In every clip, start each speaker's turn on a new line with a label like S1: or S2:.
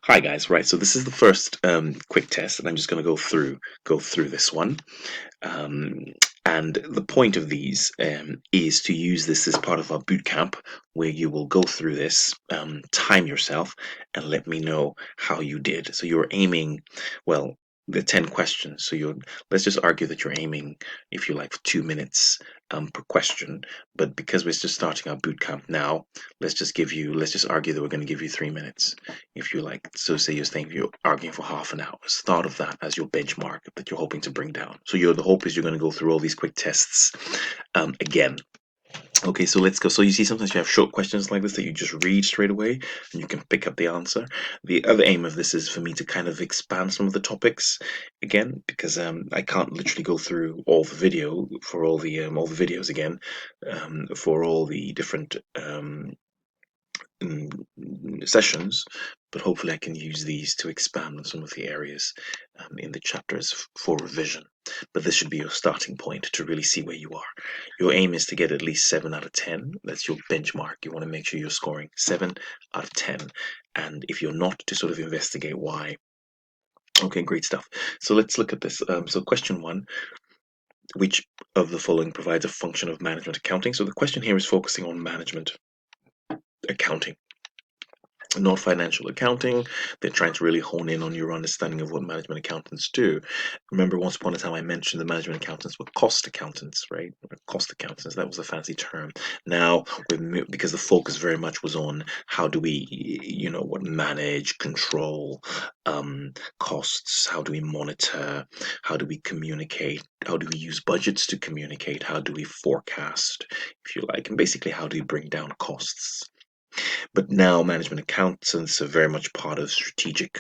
S1: Hi guys, right? So this is the first quick test, and I'm just going to go through this one. Um, and the point of these is to use this as part of our boot camp, where you will go through this, time yourself, and let me know how you did. So you're aiming, well, the 10 questions. So let's just argue that you're aiming, if you like, for 2 minutes per question. But because we're just starting our boot camp now, let's just argue that we're going to give you 3 minutes, if you like. So say you're arguing for half an hour. Start of that as your benchmark that you're hoping to bring down. So the hope is you're going to go through all these quick tests again. Okay, so let's go. So you see, sometimes you have short questions like this that you just read straight away and you can pick up the answer. The other aim of this is for me to kind of expand some of the topics again, because I can't literally go through all the video for all the videos again, for all the different sessions, but hopefully I can use these to expand on some of the areas in the chapters for revision. But this should be your starting point to really see where you are. Your aim is to get at least 7 out of 10. That's your benchmark. You want to make sure you're scoring 7 out of 10. And if you're not, to sort of investigate why. Okay, great stuff. So let's look at this. So question one, which of the following provides a function of management accounting? So the question here is focusing on management accounting, not financial accounting. They're trying to really hone in on your understanding of what management accountants do. Remember, once upon a time, I mentioned the management accountants were cost accountants, right? Cost accountants, that was a fancy term. Now, because the focus very much was on how do we, what manage, control costs, how do we monitor, how do we communicate, how do we use budgets to communicate, how do we forecast, if you like, and basically how do we bring down costs. But now management accountants are very much part of strategic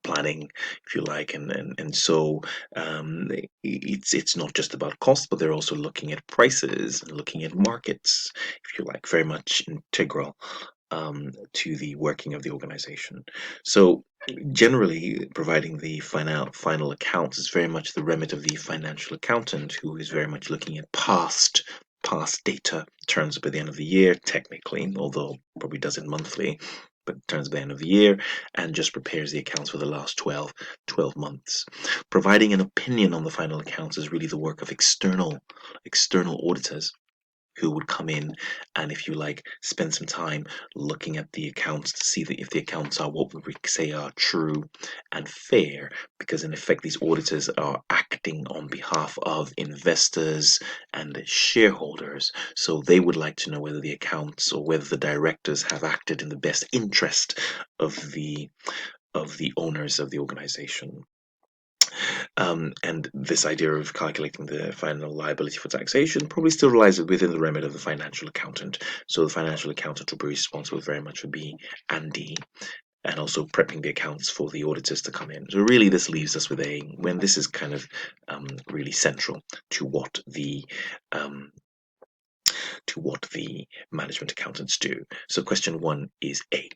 S1: planning, if you like, and so it's not just about cost, but they're also looking at prices and looking at markets, if you like, very much integral to the working of the organization. So generally, providing the final accounts is very much the remit of the financial accountant, who is very much looking at past data, turns up at the end of the year, technically, although probably does it monthly, but turns at the end of the year and just prepares the accounts for the last 12 months. Providing an opinion on the final accounts is really the work of external auditors, who would come in and, if you like, spend some time looking at the accounts to see that if the accounts are what we say are true and fair, because in effect these auditors are acting on behalf of investors and shareholders, so they would like to know whether the accounts or whether the directors have acted in the best interest of the owners of the organization. And this idea of calculating the final liability for taxation probably still lies within the remit of the financial accountant. So the financial accountant will be responsible very much for B and D, and also prepping the accounts for the auditors to come in. So really, this leaves us with when this is kind of really central to what the management accountants do. So question one is A.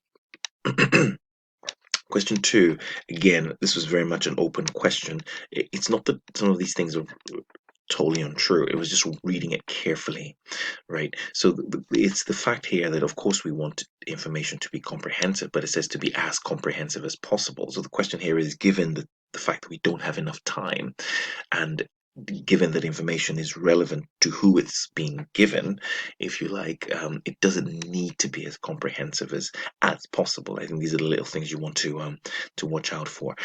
S1: Question two, again, this was very much an open question. It's not that some of these things are totally untrue. It was just reading it carefully, right? So it's the fact here that, of course, we want information to be comprehensive, but it says to be as comprehensive as possible. So the question here is, given the fact that we don't have enough time, and given that information is relevant to who it's being given, if you like, it doesn't need to be as comprehensive as possible. I think these are the little things you want to watch out for.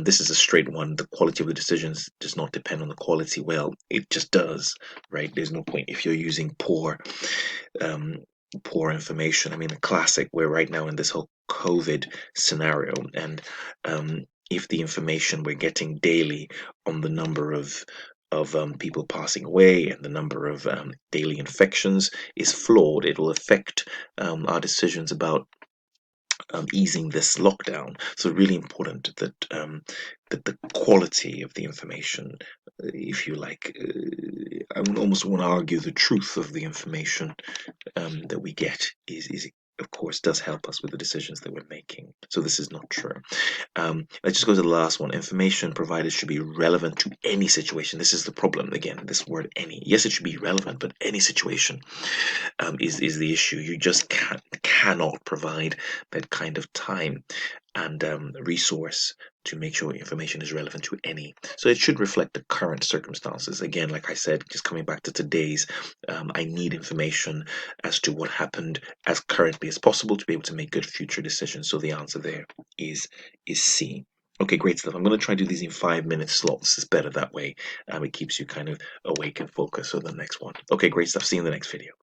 S1: This is a straight one. The quality of the decisions does not depend on the quality. Well, it just does, right? There's no point if you're using um, poor information. I mean, the classic, we're right now in this whole COVID scenario, and if the information we're getting daily on the number of people passing away and the number of daily infections is flawed, it will affect our decisions about easing this lockdown. So really important that the quality of the information, if you like, I would almost want to argue the truth of the information that we get is of course does help us with the decisions that we're making. So this is not true. Let's just go to the last one. Information provided should be relevant to any situation. This is the problem. Again, this word any. Yes, it should be relevant, but any situation is the issue. You just cannot provide that kind of time and resource to make sure information is relevant to any. So it should reflect the current circumstances. Again, like I said, just coming back to today's, I need information as to what happened as currently as possible to be able to make good future decisions. So the answer there is C. Okay, great stuff. I'm going to try to do these in 5-minute slots. It's better that way. It keeps you kind of awake and focused for the next one. Okay, great stuff. See you in the next video.